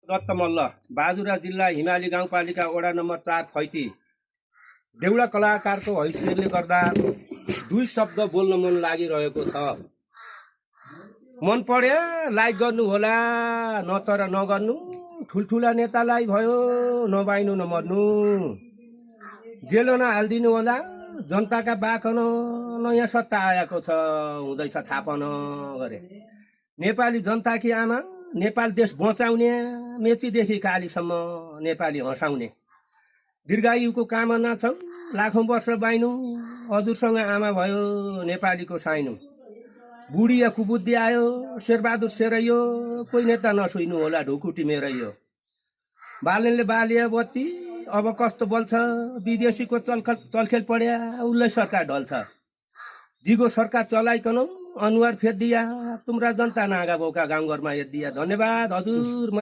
रत्त मल्ल बाजुरा जिल्ला हिमाली गाउँपालिका वडा नम्बर 4 खैती देउडा कलाकारको हैसियतले गर्दा दुई शब्द बोल्न मन लागिरहेको छ। मन पर्या लाइक गर्नु होला नतर नगर्नु, ठुल्ठुला नेतालाई भयो नबाइनु नमर्नु, जेल नहालिदिनु होला जनताका बाकन नयाँ सत्ता आएको छ हुँदैछ थाहा न गरे। नेपाली जनताकी आमा नेपाल देश बचाउने, मेचीदेखि कालीसम्म नेपाली हँसाउने, दीर्घायुको कामना छौ लाखौं वर्ष बाइनु, हजुरसँग आमा भयो नेपालीको साइनु। बुढी या कुबुद्धि आयो शेरबहादुर सेरैयो, कोही नेता नसुइनु होला ढुकुटी मेरैयो। बालनले बालिया बत्ती अब कस्तो बल्छ, विदेशीको चलखेल पड्या उसलाई सरकार ढल्छ। दिगो सरकार चलाइकन अनुहार फेरिदिया तुम्रा जनता नागा बोका गाउँघरमा हेरिदिया। धन्यवाद हजुर।